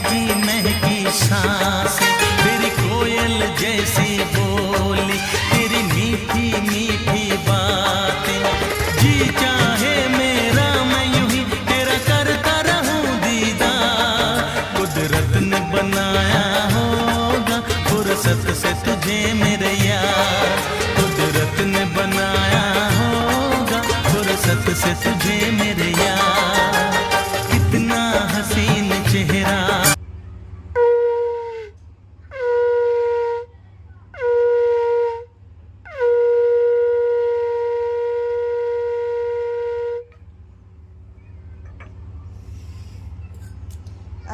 महकी महकी सांसें, तेरी कोयल जैसी बोली, तेरी मीठी मीठी बातें। जी चाहे मेरा मैं यूं ही तेरा करता रहूं दीदार। कुदरत ने बनाया होगा फुर्सत से तुझे मेरे यार, कुदरत ने बनाया होगा फुर्सत से तुझे मेरे यार। कितना हसीन चेहरा।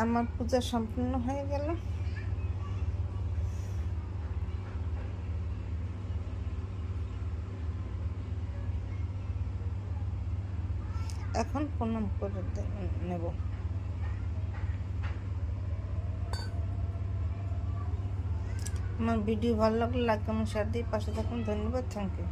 আমার পূজা সম্পূর্ণ হয়ে গেল। এখন প্রণাম করে নেব। আমার ভিডিও ভালো লাগলে লাইক কমেন্ট শেয়ার দিয়ে পাশে থাকুন। ধন্যবাদ, থ্যাংক ইউ।